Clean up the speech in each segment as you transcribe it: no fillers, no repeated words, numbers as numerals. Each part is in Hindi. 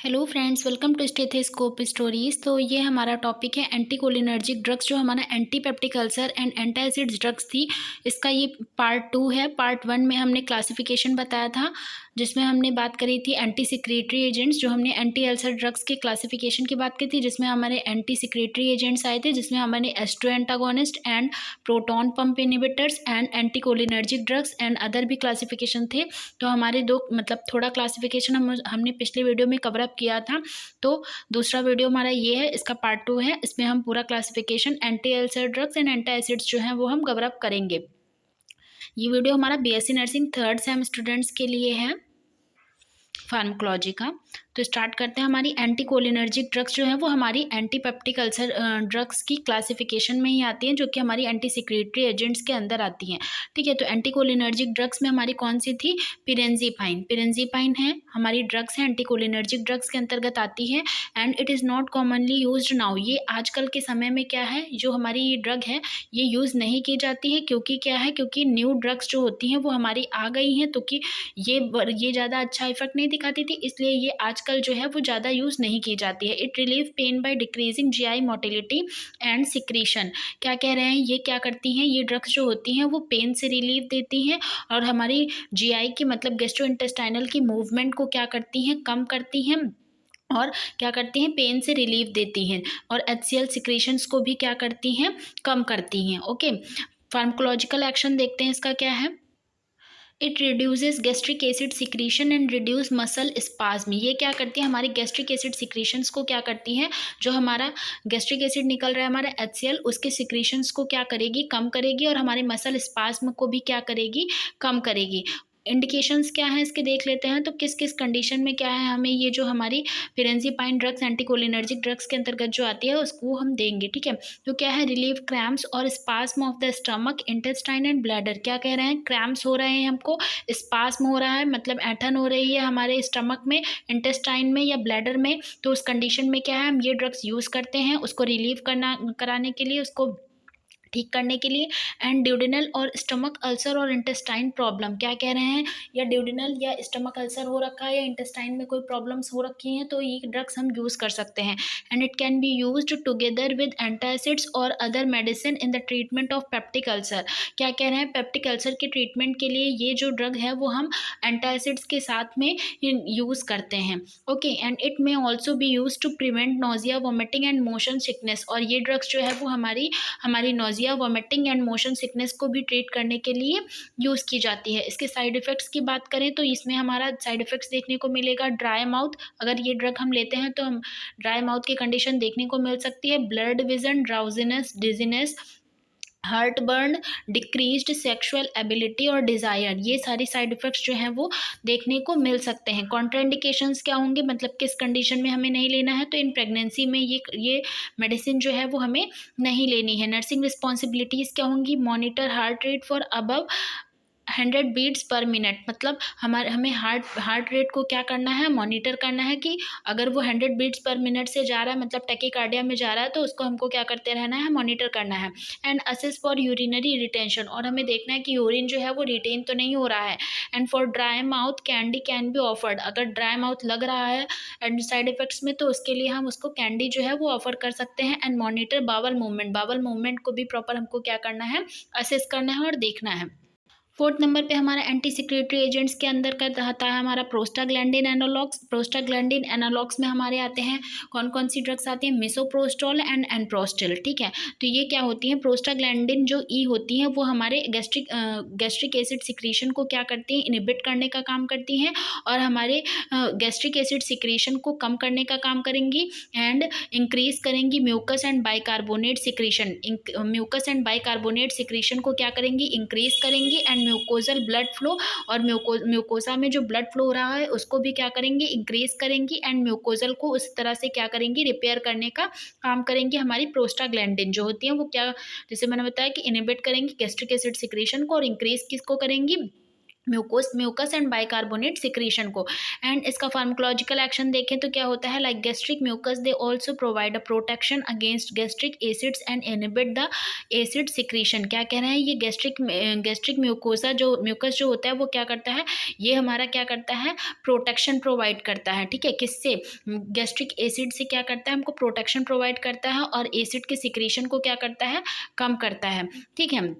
Hello friends, welcome to stethoscope stories. तो ये हमारा टॉपिक है एंटीकोलिनर्जिक ड्रग्स, जो हमारा antipeptic ulcer and antacids drugs थी। इसका ये पार्ट 2 है। पार्ट 1 में हमने क्लासिफिकेशन बताया था, जिसमें हमने बात करी थी एंटी सिक्रेटरी एजेंट्स, जो हमने एंटी अल्सर ड्रग्स के क्लासिफिकेशन की बात की थी, जिसमें हमारे एंटी सिक्रेटरी एजेंट्स आए थे, जिसमें हमारे astro antagonist and proton pump inhibitors and anticholinergic drugs and other भी क्लासिफिकेशन थे। तो हमारे दो थोड़ा क्लासिफिकेशन हमने पिछले वीडियो में कवर अप किया था। तो दूसरा वीडियो हमारा ये है, इसका पार्ट 2 है। इसमें हम पूरा classification anti ulcer drugs and anti acids जो हैं वो हम कवर अप करेंगे। ये वीडियो हमारा BSc nursing 3rd same students के लिए है, फार्माकोलॉजी का। तो स्टार्ट करते हैं। हमारी एंटीकोलिनर्जिक ड्रग्स जो है वो हमारी एंटीपेप्टिक अल्सर ड्रग्स की क्लासिफिकेशन में ही आती हैं, जो कि हमारी एंटी सिक्रेटरी एजेंट्स के अंदर आती हैं। ठीक है, तो एंटीकोलिनर्जिक ड्रग्स में हमारी कौन सी थी? पिरेंजीपाइन। पिरेंजीपाइन है हमारी ड्रग्स है, एंटीकोलिनर्जिक ड्रग्स के अंतर्गत आती है and it is not commonly used now. ये आजकल के समय में क्या है, जो हमारी ये ड्रग है ये यूज़ नहीं की जाती है। क्योंकि क्या है, क्योंकि न्यू ड्रग्स जो होती हैं वो हमारी आ गई हैं, तो कि ये ज़्यादा अच्छा इफेक्ट नहीं दिखाती थी, इसलिए ये आजकल जो है वो ज़्यादा यूज़ नहीं की जाती है। It relieve pain by decreasing GI motility and secretion. क्या कह रहे हैं, ये क्या करती हैं, ये ड्रग्स जो होती हैं वो पेन से रिलीफ देती हैं और हमारी जीआई की मतलब गैस्ट्रोइंटेस्टाइनल की मूवमेंट को क्या करती हैं, कम करती हैं और क्या करती हैं, पेन से रिलीफ देती हैं और एचसीएल सिक्रीशंस को भी क्या करती हैं, कम करती हैं। ओके, फार्माकोलॉजिकल एक्शन देखते हैं इसका क्या है। It reduces gastric acid secretion and reduce muscle spasm. ये क्या करती है, हमारी गैस्ट्रिक एसिड सिक्रीशंस को क्या करती है, जो हमारा गैस्ट्रिक एसिड निकल रहा है हमारा एचसीएल, उसके सिक्रीशंस को क्या करेगी, कम करेगी और हमारे मसल स्पाज्म को भी क्या करेगी, कम करेगी। इंडिकेशंस क्या है इसके देख लेते हैं। तो किस किस कंडीशन में क्या है, हमें ये जो हमारी पिरेंजीपाइन ड्रग्स एंटीकोलिनर्जिक ड्रग्स के अंतर्गत जो आती है उसको हम देंगे। ठीक है, तो क्या है, रिलीफ क्रैम्प्स और spasm of the stomach, intestine and bladder. क्या कह रहे हैं, क्रैम्प्स हो रहे हैं हमको, स्पास्म हो रहा है मतलब ऐंठन हो रही है हमारे स्टमक में, इंटेस्टाइन में या ब्लैडर में। तो उस कंडीशन में क्या है, हम ये ड्रग्स यूज़ करते हैं उसको रिलीव कराने के लिए, उसको ठीक करने के लिए। एंड ड्यूडेनल और स्टमक अल्सर और इंटेस्टाइन प्रॉब्लम। क्या कह रहे हैं, या ड्यूडेनल या स्टमक अल्सर हो रखा है या इंटेस्टाइन में कोई प्रॉब्लम्स हो रखी हैं, तो ये ड्रग्स हम यूज़ कर सकते हैं। And it can be used together with antacids और other medicine in the treatment of peptic ulcer. क्या कह रहे हैं, पेप्टिक अल्सर के ट्रीटमेंट के लिए ये जो ड्रग है वो हम एंटासिड्स के साथ में यूज़ करते हैं। Okay, and it may also be use to prevent nausea, vomiting and motion sickness. और ये ड्रग्स जो है वो हमारी nausea, vomiting and motion sickness को भी ट्रीट करने के लिए यूज़ की जाती है। इसके साइड इफ़ेक्ट्स की बात करें तो इसमें हमारा साइड इफ़ेक्ट्स देखने को मिलेगा ड्राई माउथ। अगर ये ड्रग हम लेते हैं तो हम ड्राई माउथ की कंडीशन देखने को मिल सकती है, blood vision, drowsiness, dizziness, heart burn, decreased sexual ability और डिज़ायर। ये सारी साइड इफ़ेक्ट्स जो हैं वो देखने को मिल सकते हैं। कॉन्ट्राइंडिकेशंस क्या होंगे, मतलब किस कंडीशन में हमें नहीं लेना है, तो इन प्रेगनेंसी में ये मेडिसिन जो है वो हमें नहीं लेनी है। नर्सिंग रिस्पॉन्सिबिलिटीज़ क्या होंगी, monitor heart rate for above 100 beats per minute. मतलब हमें हार्ट रेट को क्या करना है, मॉनिटर करना है कि अगर वो 100 बीट्स पर मिनट से जा रहा है, मतलब टैकीकार्डिया में जा रहा है, तो उसको हमको क्या करते रहना है, मॉनिटर करना है। And assess for urinary retention, और हमें देखना है कि यूरिन जो है वो रिटेन तो नहीं हो रहा है। And for dry mouth candy can be offered. अगर ड्राई माउथ लग रहा है एंड साइड इफेक्ट्स में, तो उसके लिए हम उसको कैंडी जो है वो ऑफर कर सकते हैं। And monitor bowel movement, bowel movement को भी प्रॉपर हमको क्या करना है, असेस करना है और देखना है। 4th नंबर पे हमारा एंटी सिक्रेटरी एजेंट्स के अंदर का आता है हमारा प्रोस्टाग्लैंडिन एनालॉग्स। प्रोस्टाग्लैंडिन एनालॉग्स में हमारे आते हैं कौन कौन सी ड्रग्स आती हैं, मिसोप्रोस्टोल एंड एनप्रोस्टल। ठीक है, तो ये क्या होती हैं, प्रोस्टाग्लैंडिन जो ई होती हैं वो हमारे गैस्ट्रिक एसिड सिक्रीशन को क्या करती हैं, इनिबिट करने का काम करती हैं और हमारे गैस्ट्रिक एसिड सिक्रीशन को कम करने का काम करेंगी एंड इंक्रीज करेंगी mucus and bicarbonate secretion. Mucus and bicarbonate secretion को क्या करेंगी, इंक्रीज करेंगी एंड म्यूकोजल ब्लड फ्लो, और म्यूकोसा में जो ब्लड फ्लो हो रहा है उसको भी क्या करेंगी, इंक्रीज करेंगी एंड म्यूकोजल को उस तरह से क्या करेंगी, रिपेयर करने का काम करेंगी। हमारी प्रोस्टाग्लैंडिन जो होती है वो क्या, जैसे मैंने बताया कि इनिबिट करेंगी गैस्ट्रिक एसिड सिक्रीशन को और इंक्रीज किसको करेंगी, म्यूकस एंड बाइकार्बोनेट सिक्रीशन को। एंड इसका फार्माकोलॉजिकल एक्शन देखें तो क्या होता है, like gastric mucus they also provide a protection against gastric acids and inhibit the acid secretion. क्या कह रहे हैं, ये गैस्ट्रिक म्यूकोसा जो म्यूकस जो होता है वो क्या करता है, ये हमारा क्या करता है, प्रोटेक्शन प्रोवाइड करता है। ठीक है, किससे, गैस्ट्रिक एसिड से क्या करता है, हमको प्रोटेक्शन प्रोवाइड करता है, और एसिड के सिक्रीशन को क्या करता है, कम करता है। ठीक है,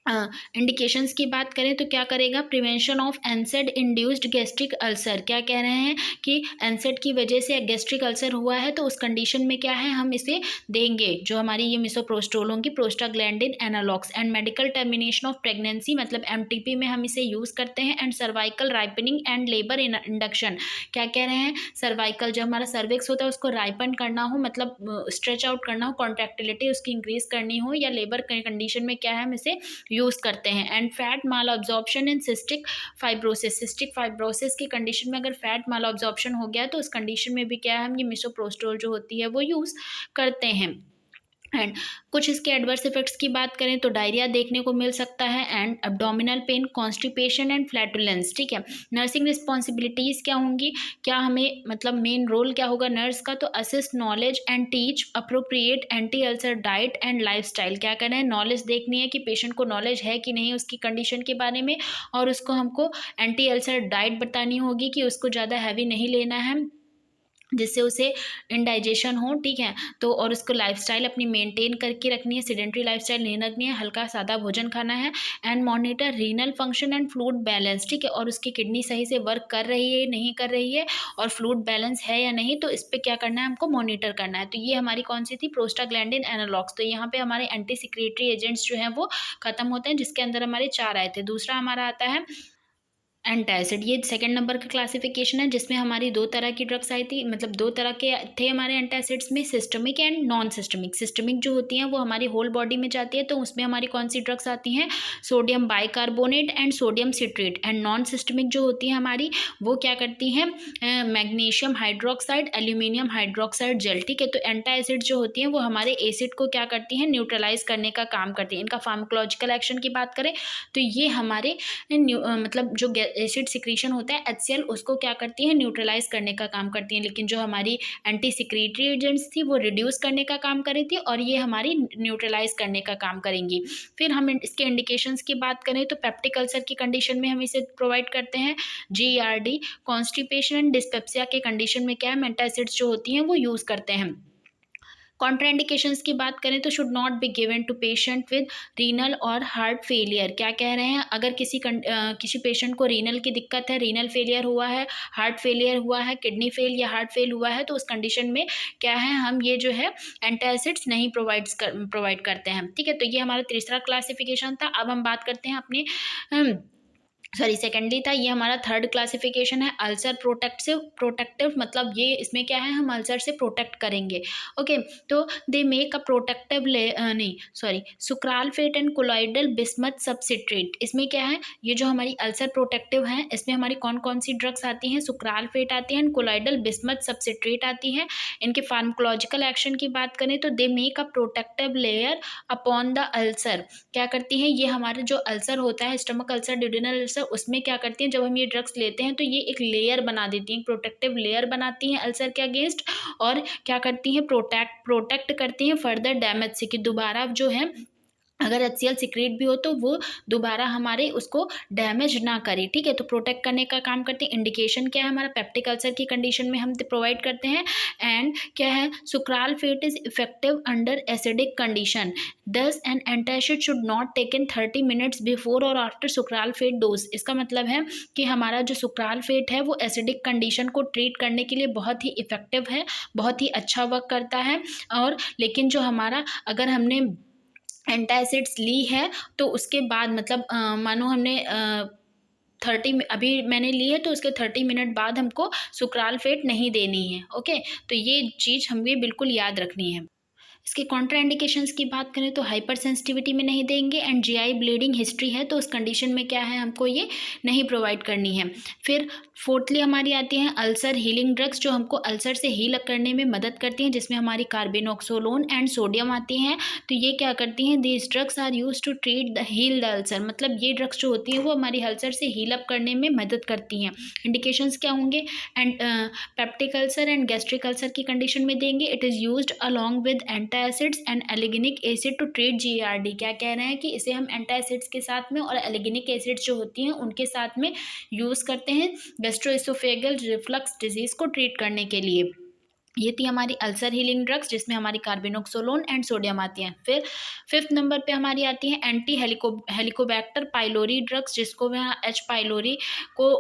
इंडिकेशंस की बात करें तो क्या करेगा, prevention of एनसेड induced gastric ulcer. क्या कह रहे हैं कि एनसेड की वजह से गैस्ट्रिक अल्सर हुआ है तो उस कंडीशन में क्या है, हम इसे देंगे जो हमारी ये मिसोप्रोस्टोल होंगी, prostaglandin analogues. And medical termination of pregnancy, मतलब एमटीपी में हम इसे यूज़ करते हैं। And cervical ripening and labour induction. क्या कह रहे हैं, सर्वाइकल जो हमारा सर्विक्स होता है उसको राइपन करना हो, मतलब स्ट्रेच आउट करना हो, कॉन्ट्रैक्टिलिटी उसकी इंक्रीज करनी हो, या लेबर कंडीशन में क्या है, हम इसे यूज़ करते हैं। And fat mall absorption in cystic fibrosis की कंडीशन में अगर फैट माल ऑब्जॉर्प्शन हो गया तो उस कंडीशन में भी क्या है, हम ये मिसोप्रोस्टोल जो होती है वो यूज़ करते हैं। एंड कुछ इसके एडवर्स इफेक्ट्स की बात करें तो डायरिया देखने को मिल सकता है, and abdominal pain, constipation and flatulence. ठीक है, नर्सिंग रिस्पॉन्सिबिलिटीज़ क्या होंगी, क्या हमें मतलब मेन रोल क्या होगा नर्स का, तो assist knowledge and teach appropriate anti ulcer diet and lifestyle. क्या करना है, नॉलेज देखनी है कि पेशेंट को नॉलेज है कि नहीं उसकी कंडीशन के बारे में, और उसको हमको एंटी अल्सर डाइट बतानी होगी कि उसको ज़्यादा हैवी नहीं लेना है जिससे उसे इंडाइजेशन हो। ठीक है, तो और उसको लाइफस्टाइल अपनी मेंटेन करके रखनी है, सीडेंट्री लाइफस्टाइल नहीं रखनी है, हल्का सादा भोजन खाना है। And monitor renal function and fluid balance. ठीक है, और उसकी किडनी सही से वर्क कर रही है नहीं कर रही है, और फ्लूइड बैलेंस है या नहीं, तो इस पर क्या करना है, हमको मॉनिटर करना है। तो ये हमारी कौन सी थी, प्रोस्टाग्लैंडिन एनालॉग्स। तो यहाँ पे हमारे एंटी सिक्रेटरी एजेंट्स जो हैं वो खत्म होते हैं, जिसके अंदर हमारे 4 आए थे। दूसरा हमारा आता है एंटासिड, ये सेकंड नंबर का क्लासिफिकेशन है, जिसमें हमारी 2 तरह की ड्रग्स आई थी, मतलब 2 तरह के थे हमारे एंटासिड्स में, systemic and non systemic. Systemic जो होती हैं वो हमारी होल बॉडी में जाती है, तो उसमें हमारी कौन सी ड्रग्स आती हैं, sodium bicarbonate and sodium citrate. And non systemic जो होती है हमारी, वो क्या करती हैं, magnesium hydroxide, aluminium hydroxide gel. ठीक है, तो एंटासिड जो होती हैं वो हमारे एसिड को क्या करती हैं, न्यूट्रलाइज करने का काम करती हैं। इनका फार्माकोलॉजिकल एक्शन की बात करें तो ये हमारे मतलब जो एसिड सिक्रीशन होता है HCl, उसको क्या करती है, न्यूट्रलाइज करने का काम करती हैं। लेकिन जो हमारी एंटी सिक्रीटरी एजेंट्स थी वो रिड्यूस करने का काम करी थी, और ये हमारी न्यूट्रलाइज करने का काम करेंगी। फिर हम इसके इंडिकेशंस की बात करें तो पेप्टिक अल्सर की कंडीशन में हम इसे प्रोवाइड करते हैं। GERD, कॉन्स्टिपेशन एंड डिस्पेप्सिया के कंडीशन में क्या है, एंटासिड्स जो होती हैं वो यूज़ करते हैं। कॉन्ट्राइंडिकेशंस की बात करें तो should not be given to patient with renal और हार्ट फेलियर। क्या कह रहे हैं, अगर किसी पेशेंट को रीनल की दिक्कत है, रीनल फेलियर हुआ है, हार्ट फेलियर हुआ है, किडनी फेल या हार्ट फेल हुआ है, तो उस कंडीशन में क्या है, हम ये जो है एंटासिड्स नहीं प्रोवाइड करते हैं। ठीक है, तो ये हमारा तीसरा क्लासिफिकेशन था। अब हम बात करते हैं अपने सेकेंडली था, ये हमारा थर्ड क्लासिफिकेशन है, अल्सर प्रोटेक्टिव, मतलब ये इसमें क्या है, हम अल्सर से प्रोटेक्ट करेंगे। ओके, तो दे मेक अ प्रोटेक्टिव नहीं sorry sucralfate and colloidal bismuth subcitrate. इसमें क्या है, ये जो हमारी अल्सर प्रोटेक्टिव है इसमें हमारी कौन कौन सी ड्रग्स आती हैं, सुक्रालफेट आती है एंड कोलॉइडल बिस्मथ सब्सिट्रेट आती है। इनके फार्माकोलॉजिकल एक्शन की बात करें तो they make a protective layer upon the ulcer. क्या करती हैं, ये हमारा जो अल्सर होता है, स्टमक अल्सर, ड्यूडेनल अल्सर, उसमें क्या करती हैं, जब हम ये ड्रग्स लेते हैं तो ये एक लेयर बना देती हैं, प्रोटेक्टिव लेयर बनाती हैं अल्सर के अगेंस्ट, और क्या करती हैं, प्रोटेक्ट करती हैं फर्दर डैमेज से, कि दोबारा जो है अगर HCl सिक्रेट भी हो तो वो दोबारा हमारे उसको डैमेज ना करे। ठीक है, तो प्रोटेक्ट करने का काम करते हैं। इंडिकेशन क्या है, हमारा पेप्टिक अल्सर की कंडीशन में हम प्रोवाइड करते हैं। एंड क्या है, sucralfate is effective under acidic condition, thus an antacid should not taken 30 minutes before और आफ्टर सुक्रालफेट डोज। इसका मतलब है कि हमारा जो सुक्रालफेट है वो एसिडिक कंडीशन को ट्रीट करने के लिए बहुत ही इफेक्टिव है, बहुत ही अच्छा वर्क करता है। और लेकिन जो हमारा अगर हमने एंटासिड्स ली है तो उसके बाद मतलब मानो हमने 30 अभी मैंने ली है तो उसके 30 मिनट बाद हमको सुक्रालफेट नहीं देनी है। ओके, तो ये चीज़ हमें बिल्कुल याद रखनी है। इसके कॉन्ट्रा इंडिकेशंस की बात करें तो हाइपर सेंसिटिविटी में नहीं देंगे, एंड जीआई ब्लीडिंग हिस्ट्री है तो उस कंडीशन में क्या है, हमको ये नहीं प्रोवाइड करनी है। फिर फोर्थली हमारी आती हैं अल्सर हीलिंग ड्रग्स, जो हमको अल्सर से हील करने में मदद करती हैं, जिसमें हमारी कार्बिनोक्सोलोन एंड सोडियम आती हैं। तो ये क्या करती हैं, these drugs are use to treat the heal the ulcer, मतलब ये ड्रग्स जो होती हैं वो हमारी अल्सर से हील अप करने में मदद करती हैं। इंडिकेशंस क्या होंगे, and peptic ulcer and gastric ulcer की कंडीशन में देंगे। It is used along with antacids and alginic acid to treat GERD. क्या कह रहे हैं कि इसे हम एंटासिड्स के साथ में और एलिगिनिक एसिड्स जो होती हैं उनके साथ में यूज़ करते हैं गैस्ट्रोएसोफेगल रिफ्लक्स डिजीज को ट्रीट करने के लिए। ये थी हमारी अल्सर हीलिंग ड्रग्स, जिसमें हमारी कार्बिनोक्सोलोन एंड सोडियम आती हैं। फिर फिफ्थ नंबर पे हमारी आती है एंटी हेलिकोबैक्टर पाइलोरी ड्रग्स, जिसको वह एच पाइलोरी को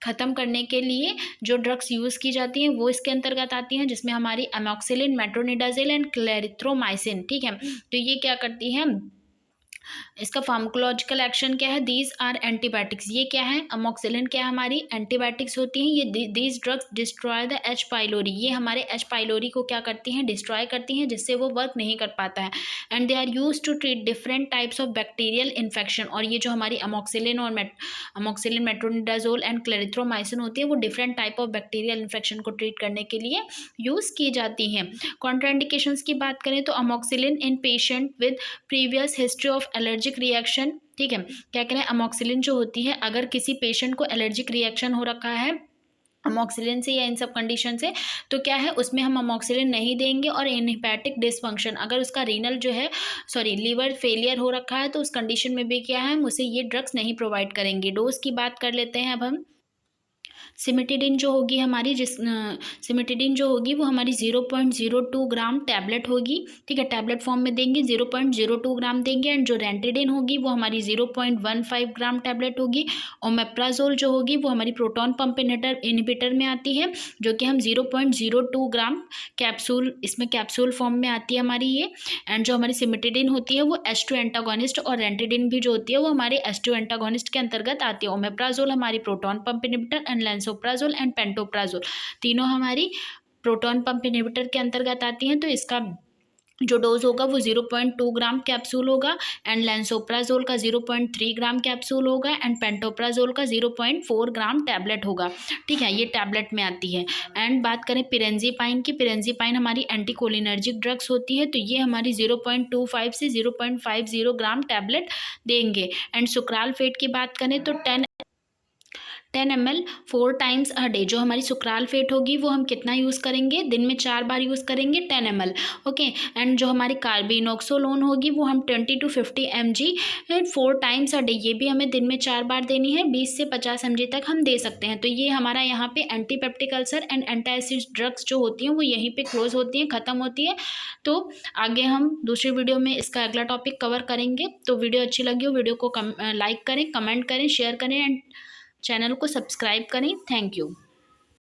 ख़त्म करने के लिए जो ड्रग्स यूज़ की जाती हैं वो इसके अंतर्गत आती हैं, जिसमें हमारी अमोक्सिलिन, मेट्रोनिडाज़ोल एंड क्लेरिथ्रोमाइसिन। ठीक है, तो ये क्या करती हैं, इसका फार्माकोलॉजिकल एक्शन क्या है, दीज आर एंटीबायोटिक्स। ये क्या है, अमोक्सिलिन क्या है, हमारी एंटीबायोटिक्स होती हैं। ये these drugs destroy the H pylori, ये हमारे एच पाइलोरी को क्या करती हैं, डिस्ट्रॉय करती हैं, जिससे वो वर्क नहीं कर पाता है। And they are use to treat different types of bacterial infection. और ये जो हमारी अमोक्सिलिन और अमोक्सिलिन, मेट्रोनिडाज़ोल एंड क्लेरिथ्रोमाइसिन होती है वो different type of bacterial infection को ट्रीट करने के लिए यूज़ की जाती हैं। कॉन्ट्राइंडिकेशंस की बात करें तो amoxicillin in patient with previous history of allergic reaction. ठीक है, क्या करें, अमोक्सिलिन जो होती है अगर किसी पेशेंट को एलर्जिक रिएक्शन हो रखा है अमोक्सिलिन से या इन सब कंडीशन से, तो क्या है उसमें हम अमोक्सिलिन नहीं देंगे। और इन हेपेटिक डिसफंक्शन, अगर उसका रीनल जो है लीवर फेलियर हो रखा है तो उस कंडीशन में भी क्या है, हम उसे ये ड्रग्स नहीं प्रोवाइड करेंगे। डोज की बात कर लेते हैं अब हम। सिमिटिडिन जो होगी हमारी, सिमिटिडिन जो होगी वो हमारी 0.02 ग्राम टैबलेट होगी। ठीक है, टैबलेट फॉर्म में देंगे, 0.02 ग्राम देंगे। एंड जो रेंटिडिन होगी वो हमारी 0.15 ग्राम टैबलेट होगी। ओमेप्राजोल जो होगी वो हमारी प्रोटॉन पंप इनहिबिटर में आती है, जो कि हम 0.02 ग्राम कैप्सूल, इसमें कैप्सूल फॉर्म में आती है हमारी ये। एंड जो हमारी सिमिटिडिन होती है वो H2 एंटागोनिस्ट, और रेंटिडिन भी जो होती है वो हमारे H2 एंटागोनिस्ट के अंतर्गत आती है। ओमेप्राजोल हमारी proton pump inhibitor, and lansoprazole and pantoprazole तीनों हमारी प्रोटॉन पंप इनहिबिटर के अंतर्गत आती हैं। तो इसका जो डोज होगा वो 0.2 ग्राम कैप्सूल होगा। एंड लेंसोप्राजोल का 0.3 ग्राम कैप्सूल होगा। एंड पेंटोप्राजोल का 0.4 ग्राम टैबलेट होगा। ठीक है, ये टैबलेट में आती है। एंड बात करें पिरेंजीपाइन की, पिरेंजीपाइन हमारी एंटीकोलिनर्जिक ड्रग्स होती है, तो ये हमारी 0.25 से 0.50 ग्राम टैबलेट देंगे। एंड सुक्रालफेट की बात करें तो 10 ml 4 टाइम्स अ डे। जो हमारी सुक्रालफेट होगी वो हम कितना यूज़ करेंगे, दिन में 4 बार यूज़ करेंगे, 10 ml। ओके, एंड जो हमारी कार्बिनोक्सोलोन होगी वो हम 20 to 50 mg 4 times a day, ये भी हमें दिन में 4 बार देनी है, 20 से 50 mg तक हम दे सकते हैं। तो ये हमारा यहाँ पे एंटीपेप्टिक अल्सर एंड एंटासिड ड्रग्स जो होती हैं वो यहीं पे क्लोज होती हैं, ख़त्म होती है। तो आगे हम दूसरी वीडियो में इसका अगला टॉपिक कवर करेंगे। तो वीडियो अच्छी लगी हो वीडियो को लाइक करें, कमेंट करें, शेयर करें, एंड चैनल को सब्सक्राइब करें। Thank you.